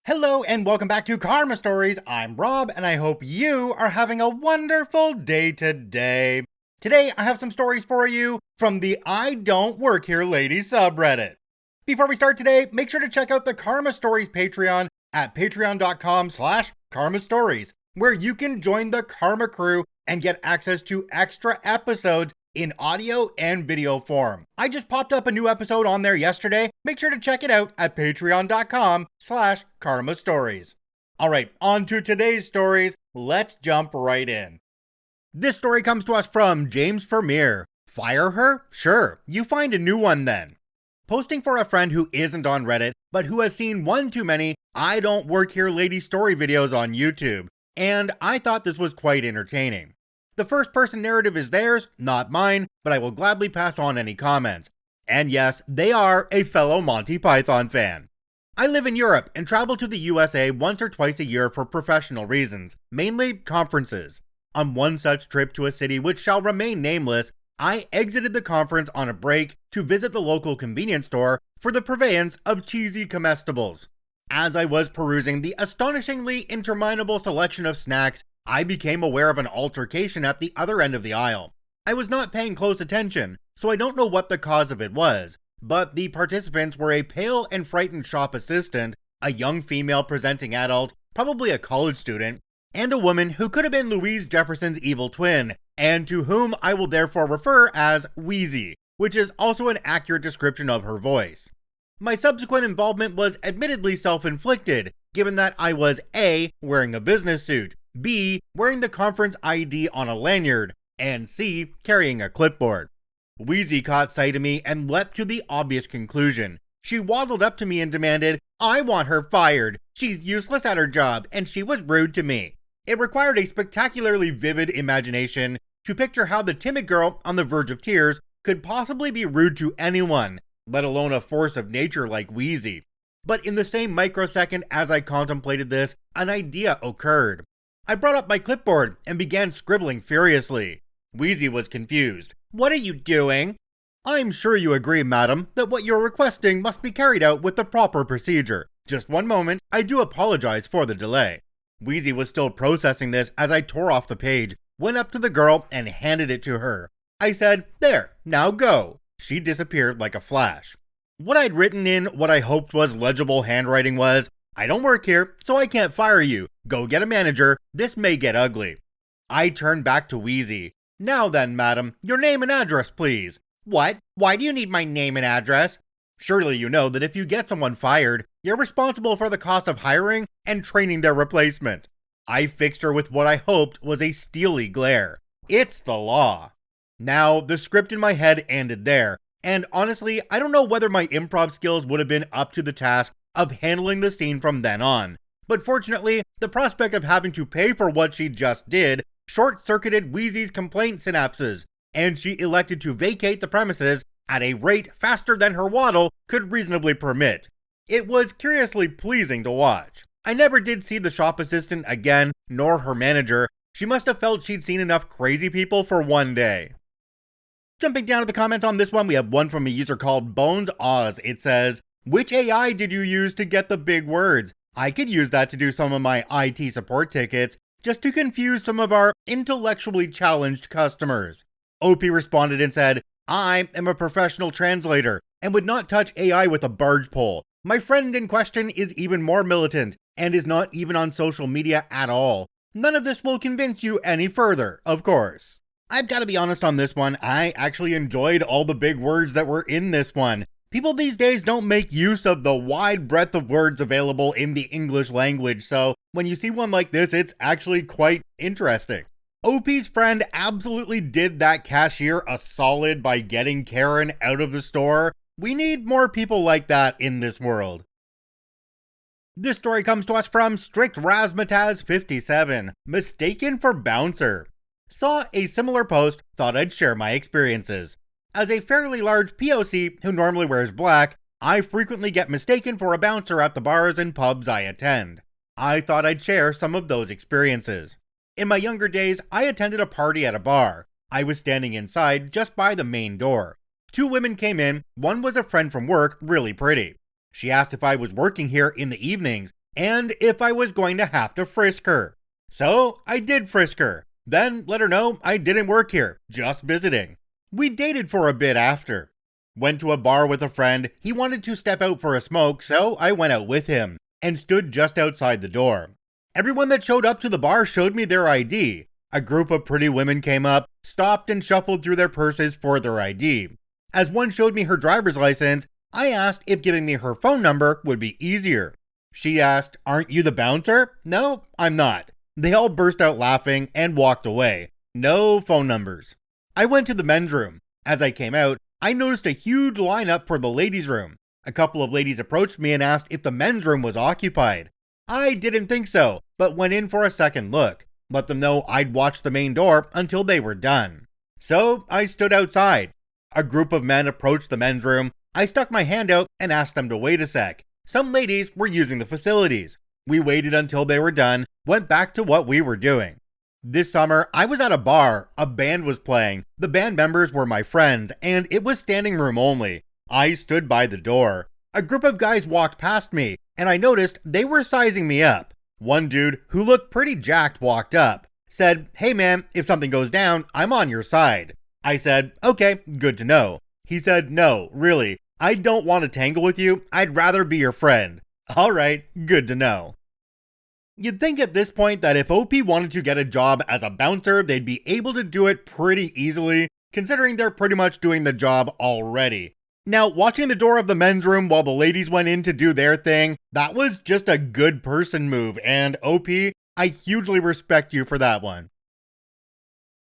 Hello and welcome back to Karma Stories. I'm Rob and I hope you are having a wonderful day today. Today I have some stories for you from the IDontWorkHereLady subreddit. Before we start today, make sure to check out the Karma Stories Patreon at patreon.com/karmastories, where you can join the Karma crew and get access to extra episodes in audio and video form. I just popped up a new episode on there yesterday. Make sure to check it out at patreon.com/karmastories. Alright, on to today's stories. Let's jump right in. This story comes to us from James Vermeer. Fire her? Sure, you find a new one then. Posting for a friend who isn't on Reddit, but who has seen one too many I Don't Work Here Lady story videos on YouTube, and I thought this was quite entertaining. The first person narrative is theirs, not mine, but I will gladly pass on any comments. And yes, they are a fellow Monty Python fan. I live in Europe and travel to the USA once or twice a year for professional reasons, mainly conferences. On one such trip to a city which shall remain nameless, I exited the conference on a break to visit the local convenience store for the purveyance of cheesy comestibles. As I was perusing the astonishingly interminable selection of snacks, I became aware of an altercation at the other end of the aisle. I was not paying close attention, so I don't know what the cause of it was, but the participants were a pale and frightened shop assistant, a young female presenting adult, probably a college student, and a woman who could have been Louise Jefferson's evil twin, and to whom I will therefore refer as Wheezy, which is also an accurate description of her voice. My subsequent involvement was admittedly self-inflicted, given that I was A, wearing a business suit, B, wearing the conference ID on a lanyard, and C, carrying a clipboard. Wheezy caught sight of me and leapt to the obvious conclusion. She waddled up to me and demanded, "I want her fired. She's useless at her job, and she was rude to me." It required a spectacularly vivid imagination to picture how the timid girl on the verge of tears could possibly be rude to anyone, let alone a force of nature like Wheezy. But in the same microsecond as I contemplated this, an idea occurred. I brought up my clipboard and began scribbling furiously. Wheezy was confused. "What are you doing?" "I'm sure you agree, madam, that what you're requesting must be carried out with the proper procedure. Just one moment, I do apologize for the delay." Wheezy was still processing this as I tore off the page, went up to the girl, and handed it to her. I said, "There, now go." She disappeared like a flash. What I'd written in what I hoped was legible handwriting was, "I don't work here, so I can't fire you. Go get a manager. This may get ugly." I turned back to Wheezy. "Now then, madam, your name and address, please." "What? Why do you need my name and address?" "Surely you know that if you get someone fired, you're responsible for the cost of hiring and training their replacement." I fixed her with what I hoped was a steely glare. It's the law. Now, the script in my head ended there, and honestly, I don't know whether my improv skills would have been up to the task of handling the scene from then on. But fortunately, the prospect of having to pay for what she just did short-circuited Wheezy's complaint synapses, and she elected to vacate the premises at a rate faster than her waddle could reasonably permit. It was curiously pleasing to watch. I never did see the shop assistant again, nor her manager. She must have felt she'd seen enough crazy people for one day. Jumping down to the comments on this one, we have one from a user called Bones Oz. It says, "Which AI did you use to get the big words? I could use that to do some of my IT support tickets, just to confuse some of our intellectually challenged customers." OP responded and said, "I am a professional translator and would not touch AI with a barge pole. My friend in question is even more militant and is not even on social media at all. None of this will convince you any further, of course." I've got to be honest on this one, I actually enjoyed all the big words that were in this one. People these days don't make use of the wide breadth of words available in the English language, so when you see one like this, it's actually quite interesting. OP's friend absolutely did that cashier a solid by getting Karen out of the store. We need more people like that in this world. This story comes to us from Strict Razmataz 57, mistaken for bouncer. Saw a similar post, thought I'd share my experiences. As a fairly large POC who normally wears black, I frequently get mistaken for a bouncer at the bars and pubs I attend. I thought I'd share some of those experiences. In my younger days, I attended a party at a bar. I was standing inside just by the main door. Two women came in, one was a friend from work, really pretty. She asked if I was working here in the evenings, and if I was going to have to frisk her. So I did frisk her, then let her know I didn't work here, just visiting. We dated for a bit after. Went to a bar with a friend. He wanted to step out for a smoke, so I went out with him and stood just outside the door. Everyone that showed up to the bar showed me their ID. A group of pretty women came up, stopped and shuffled through their purses for their ID. As one showed me her driver's license, I asked if giving me her phone number would be easier. She asked, "Aren't you the bouncer?" "No, I'm not." They all burst out laughing and walked away. No phone numbers. I went to the men's room. As I came out, I noticed a huge lineup for the ladies' room. A couple of ladies approached me and asked if the men's room was occupied. I didn't think so, but went in for a second look. Let them know I'd watch the main door until they were done. So I stood outside. A group of men approached the men's room. I stuck my hand out and asked them to wait a sec. Some ladies were using the facilities. We waited until they were done, went back to what we were doing. This summer, I was at a bar. A band was playing. The band members were my friends, and it was standing room only. I stood by the door. A group of guys walked past me, and I noticed they were sizing me up. One dude, who looked pretty jacked, walked up, said, "Hey man, if something goes down, I'm on your side." I said, "Okay, good to know." He said, "No, really, I don't want to tangle with you. I'd rather be your friend." Alright, good to know. You'd think at this point that if OP wanted to get a job as a bouncer, they'd be able to do it pretty easily, considering they're pretty much doing the job already. Now, watching the door of the men's room while the ladies went in to do their thing, that was just a good person move, and OP, I hugely respect you for that one.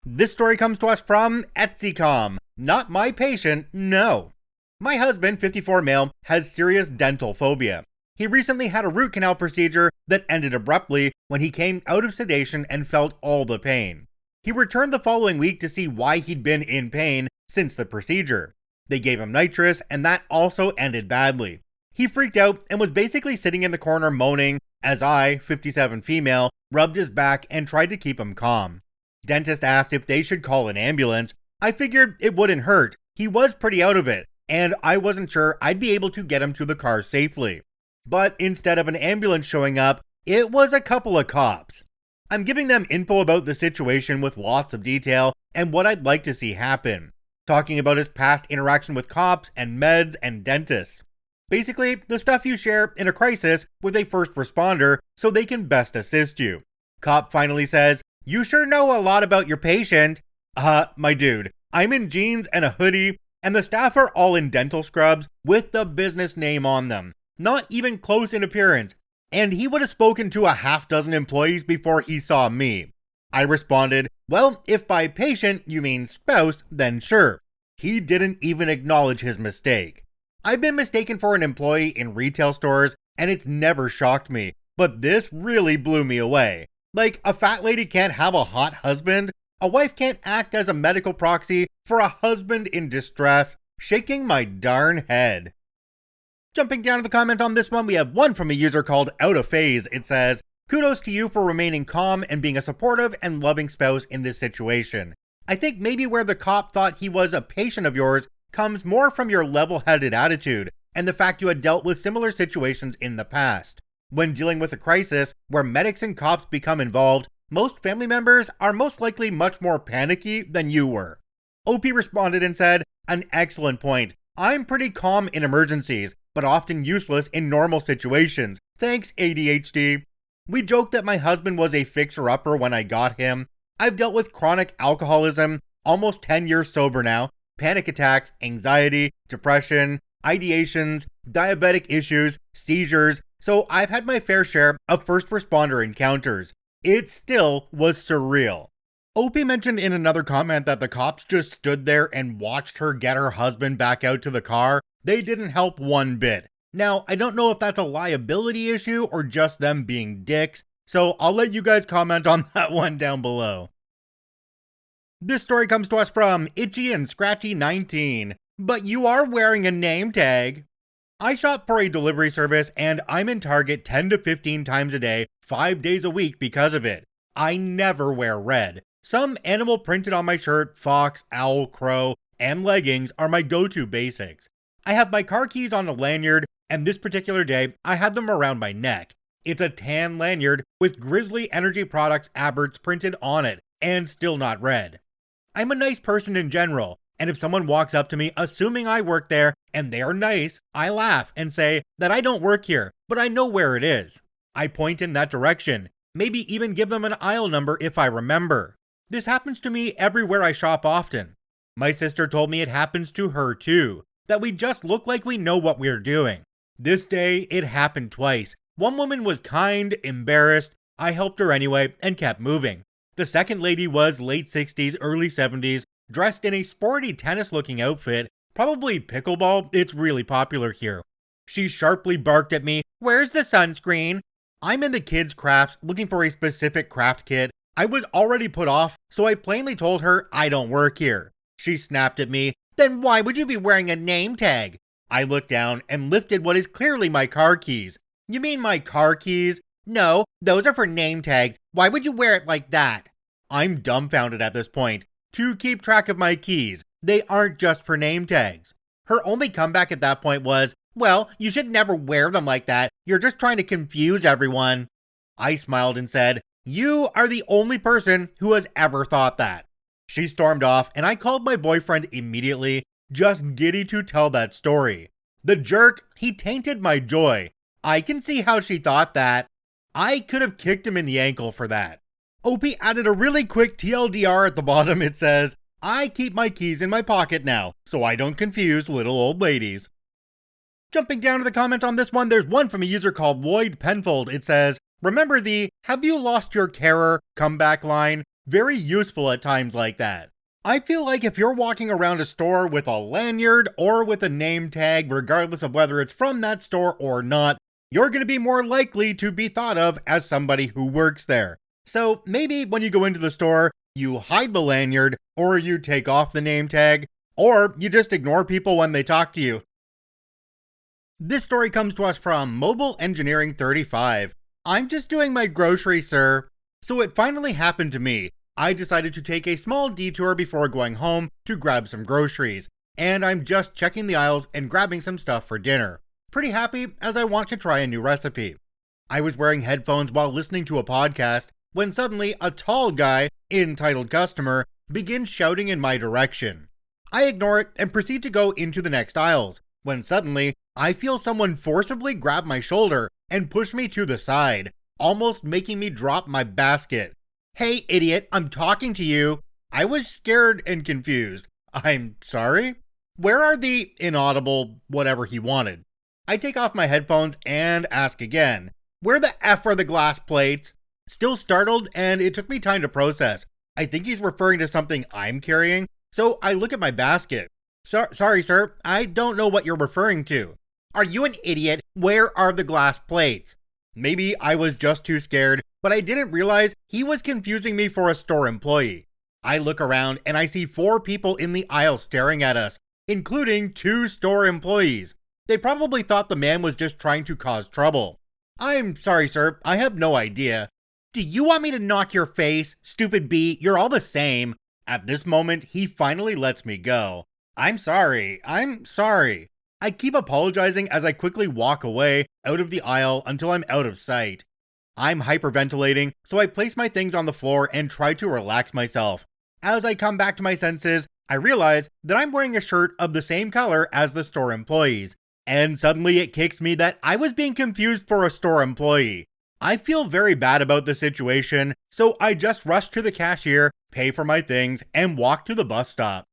This story comes to us from Etsycom. Not my patient, no. My husband, 54 male, has serious dental phobia. He recently had a root canal procedure that ended abruptly when he came out of sedation and felt all the pain. He returned the following week to see why he'd been in pain since the procedure. They gave him nitrous, and that also ended badly. He freaked out and was basically sitting in the corner moaning as I, 57 female, rubbed his back and tried to keep him calm. Dentist asked if they should call an ambulance. I figured it wouldn't hurt. He was pretty out of it, and I wasn't sure I'd be able to get him to the car safely. But instead of an ambulance showing up, it was a couple of cops. I'm giving them info about the situation with lots of detail and what I'd like to see happen. Talking about his past interaction with cops and meds and dentists. Basically, the stuff you share in a crisis with a first responder so they can best assist you. Cop finally says, "You sure know a lot about your patient." My dude, I'm in jeans and a hoodie, and the staff are all in dental scrubs with the business name on them. Not even close in appearance, and he would have spoken to a half dozen employees before he saw me. I responded, "Well, if by patient you mean spouse, then sure." He didn't even acknowledge his mistake. I've been mistaken for an employee in retail stores, and it's never shocked me, but this really blew me away. Like, a fat lady can't have a hot husband? A wife can't act as a medical proxy for a husband in distress? Shaking my darn head. Jumping down to the comments on this one, we have one from a user called Out of Phase. It says, "Kudos to you for remaining calm and being a supportive and loving spouse in this situation. I think maybe where the cop thought he was a patient of yours comes more from your level-headed attitude and the fact you had dealt with similar situations in the past. When dealing with a crisis where medics and cops become involved, most family members are most likely much more panicky than you were." OP responded and said, "An excellent point. I'm pretty calm in emergencies, but often useless in normal situations. Thanks, ADHD. We joked that my husband was a fixer-upper when I got him. I've dealt with chronic alcoholism, almost 10 years sober now, panic attacks, anxiety, depression, ideations, diabetic issues, seizures, so I've had my fair share of first responder encounters. It still was surreal." OP mentioned in another comment that the cops just stood there and watched her get her husband back out to the car. They didn't help one bit. Now, I don't know if that's a liability issue or just them being dicks, so I'll let you guys comment on that one down below. This story comes to us from Itchy and Scratchy 19. "But you are wearing a name tag." I shop for a delivery service and I'm in Target 10 to 15 times a day, 5 days a week because of it. I never wear red. Some animal printed on my shirt, fox, owl, crow, and leggings are my go-to basics. I have my car keys on a lanyard, and this particular day, I had them around my neck. It's a tan lanyard with Grizzly Energy Products adverts printed on it and still not read. I'm a nice person in general, and if someone walks up to me assuming I work there and they're nice, I laugh and say that I don't work here, but I know where it is. I point in that direction, maybe even give them an aisle number if I remember. This happens to me everywhere I shop often. My sister told me it happens to her too, that we just look like we know what we're doing. This day, it happened twice. One woman was kind, embarrassed. I helped her anyway and kept moving. The second lady was late 60s, early 70s, dressed in a sporty tennis-looking outfit, probably pickleball, it's really popular here. She sharply barked at me, "Where's the sunscreen?" I'm in the kids' crafts looking for a specific craft kit. I was already put off, so I plainly told her I don't work here. She snapped at me, "Then why would you be wearing a name tag?" I looked down and lifted what is clearly my car keys. "You mean my car keys?" "No, those are for name tags. Why would you wear it like that?" I'm dumbfounded at this point. To keep track of my keys, they aren't just for name tags. Her only comeback at that point was, "Well, you should never wear them like that. You're just trying to confuse everyone." I smiled and said, "You are the only person who has ever thought that." She stormed off and I called my boyfriend immediately, just giddy to tell that story. The jerk, he tainted my joy. I can see how she thought that. I could have kicked him in the ankle for that. OP added a really quick TLDR at the bottom. It says, "I keep my keys in my pocket now, so I don't confuse little old ladies." Jumping down to the comments on this one, there's one from a user called Lloyd Penfold. It says, "Remember the 'have you lost your carer' comeback line? Very useful at times like that." I feel like if you're walking around a store with a lanyard or with a name tag, regardless of whether it's from that store or not, you're going to be more likely to be thought of as somebody who works there. So maybe when you go into the store, you hide the lanyard, or you take off the name tag, or you just ignore people when they talk to you. This story comes to us from Mobile Engineering 35. "I'm just doing my groceries, sir." So it finally happened to me. I decided to take a small detour before going home to grab some groceries, and I'm just checking the aisles and grabbing some stuff for dinner. Pretty happy as I want to try a new recipe. I was wearing headphones while listening to a podcast when suddenly a tall guy, entitled customer, begins shouting in my direction. I ignore it and proceed to go into the next aisles, when suddenly I feel someone forcibly grab my shoulder and push me to the side, almost making me drop my basket. "Hey, idiot, I'm talking to you." I was scared and confused. "I'm sorry? Where are the," inaudible, whatever he wanted. I take off my headphones and ask again, "Where the F are the glass plates?" Still startled, and it took me time to process. I think he's referring to something I'm carrying, so I look at my basket. Sorry, sir, I don't know what you're referring to." "Are you an idiot? Where are the glass plates?" Maybe I was just too scared, but I didn't realize he was confusing me for a store employee. I look around and I see 4 people in the aisle staring at us, including 2 store employees. They probably thought the man was just trying to cause trouble. "I'm sorry, sir, I have no idea." "Do you want me to knock your face? Stupid bee, you're all the same." At this moment, he finally lets me go. I'm sorry. I keep apologizing as I quickly walk away out of the aisle until I'm out of sight. I'm hyperventilating, so I place my things on the floor and try to relax myself. As I come back to my senses, I realize that I'm wearing a shirt of the same color as the store employees. And suddenly it kicks me that I was being confused for a store employee. I feel very bad about the situation, so I just rush to the cashier, pay for my things, and walk to the bus stop.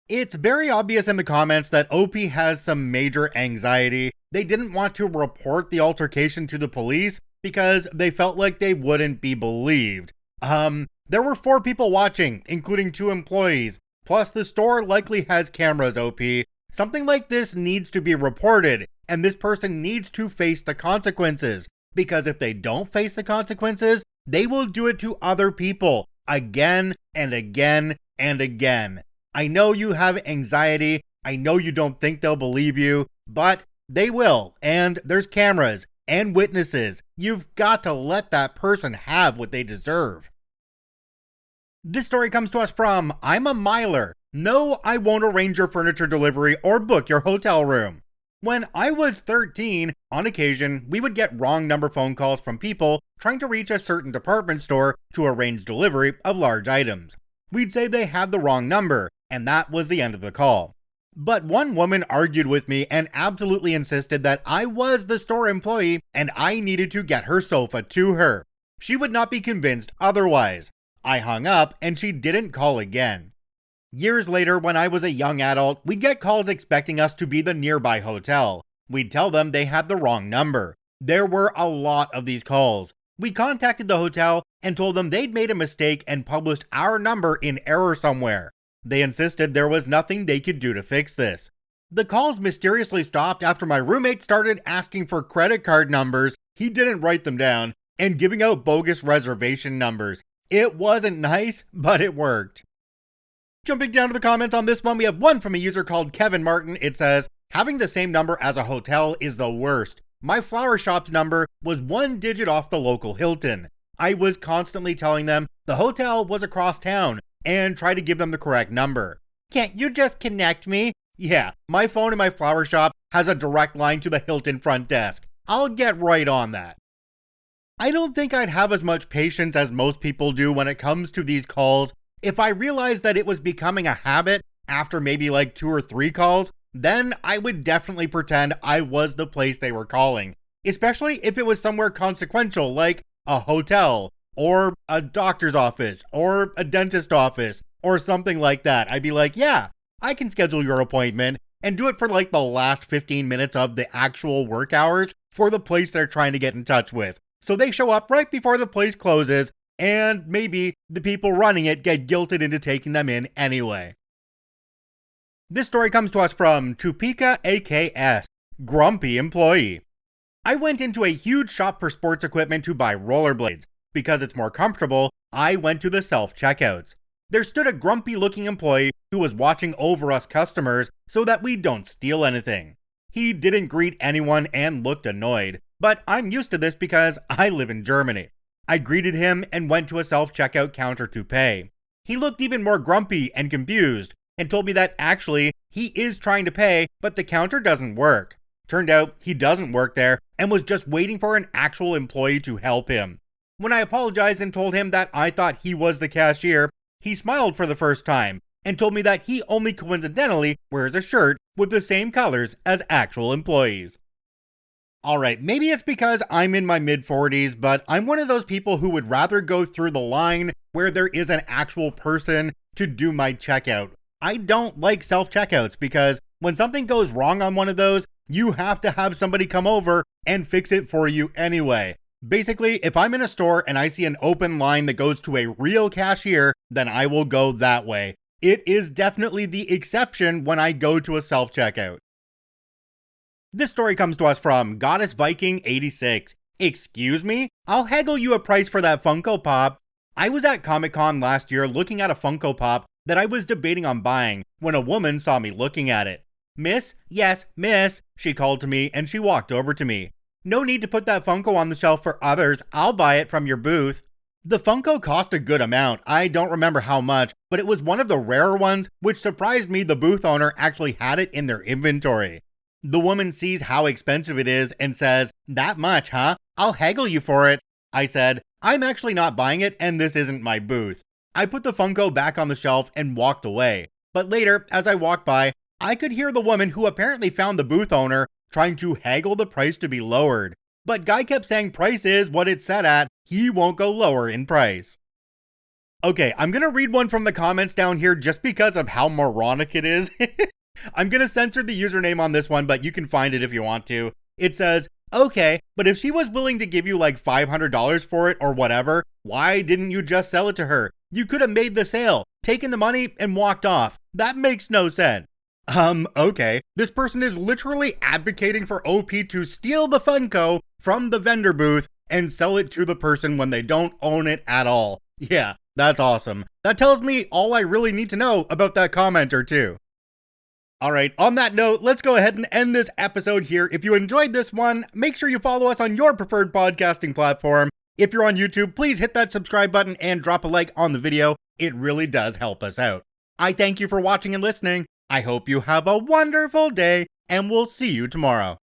It's very obvious in the comments that OP has some major anxiety. They didn't want to report the altercation to the police because they felt like they wouldn't be believed. There were 4 people watching, including 2 employees. Plus, the store likely has cameras, OP. Something like this needs to be reported, and this person needs to face the consequences. Because if they don't face the consequences, they will do it to other people again and again and again. I know you have anxiety. I know you don't think they'll believe you, but they will. And there's cameras and witnesses. You've got to let that person have what they deserve. This story comes to us from I'm a Miler. No, I won't arrange your furniture delivery or book your hotel room. When I was 13, on occasion, we would get wrong number phone calls from people trying to reach a certain department store to arrange delivery of large items. We'd say they had the wrong number, and that was the end of the call. But one woman argued with me and absolutely insisted that I was the store employee and I needed to get her sofa to her. She would not be convinced otherwise. I hung up and she didn't call again. Years later, when I was a young adult, we'd get calls expecting us to be the nearby hotel. We'd tell them they had the wrong number. There were a lot of these calls. We contacted the hotel and told them they'd made a mistake and published our number in error somewhere. They insisted there was nothing they could do to fix this. The calls mysteriously stopped after my roommate started asking for credit card numbers, he didn't write them down, and giving out bogus reservation numbers. It wasn't nice, but it worked. Jumping down to the comments on this one, we have one from a user called Kevin Martin. It says, having the same number as a hotel is the worst. My flower shop's number was 1 digit off the local Hilton. I was constantly telling them the hotel was across town and try to give them the correct number. Can't you just connect me? Yeah, my phone in my flower shop has a direct line to the Hilton front desk. I'll get right on that. I don't think I'd have as much patience as most people do when it comes to these calls. If I realized that it was becoming a habit after maybe like 2 or 3 calls, then I would definitely pretend I was the place they were calling. Especially if it was somewhere consequential like a hotel, or a doctor's office, or a dentist office, or something like that. I'd be like, yeah, I can schedule your appointment and do it for like the last 15 minutes of the actual work hours for the place they're trying to get in touch with. So they show up right before the place closes, and maybe the people running it get guilted into taking them in anyway. This story comes to us from Tupika AKS, Grumpy Employee. I went into a huge shop for sports equipment to buy rollerblades. Because it's more comfortable, I went to the self-checkouts. There stood a grumpy-looking employee who was watching over us customers so that we don't steal anything. He didn't greet anyone and looked annoyed, but I'm used to this because I live in Germany. I greeted him and went to a self-checkout counter to pay. He looked even more grumpy and confused and told me that actually he is trying to pay, but the counter doesn't work. Turned out he doesn't work there and was just waiting for an actual employee to help him. When I apologized and told him that I thought he was the cashier, he smiled for the first time and told me that he only coincidentally wears a shirt with the same colors as actual employees. Alright, maybe it's because I'm in my mid-40s, but I'm one of those people who would rather go through the line where there is an actual person to do my checkout. I don't like self-checkouts because when something goes wrong on one of those, you have to have somebody come over and fix it for you anyway. Basically, if I'm in a store and I see an open line that goes to a real cashier, then I will go that way. It is definitely the exception when I go to a self-checkout. This story comes to us from Goddess Viking 86. Excuse me? I'll haggle you a price for that Funko Pop. I was at Comic-Con last year looking at a Funko Pop that I was debating on buying when a woman saw me looking at it. Miss? Yes, miss, she called to me and she walked over to me. No need to put that Funko on the shelf for others, I'll buy it from your booth. The Funko cost a good amount, I don't remember how much, but it was one of the rarer ones, which surprised me the booth owner actually had it in their inventory. The woman sees how expensive it is and says, that much, huh? I'll haggle you for it. I said, I'm actually not buying it and this isn't my booth. I put the Funko back on the shelf and walked away. But later, as I walked by, I could hear the woman who apparently found the booth owner trying to haggle the price to be lowered. But guy kept saying price is what it's set at, he won't go lower in price. Okay, I'm gonna read one from the comments down here just because of how moronic it is. I'm gonna censor the username on this one, but you can find it if you want to. It says, okay, but if she was willing to give you like $500 for it or whatever, why didn't you just sell it to her? You could have made the sale, taken the money, and walked off. That makes no sense. Okay. This person is literally advocating for OP to steal the Funko from the vendor booth and sell it to the person when they don't own it at all. Yeah, that's awesome. That tells me all I really need to know about that commenter too. Alright, on that note, let's go ahead and end this episode here. If you enjoyed this one, make sure you follow us on your preferred podcasting platform. If you're on YouTube, please hit that subscribe button and drop a like on the video. It really does help us out. I thank you for watching and listening. I hope you have a wonderful day. and we'll see you tomorrow.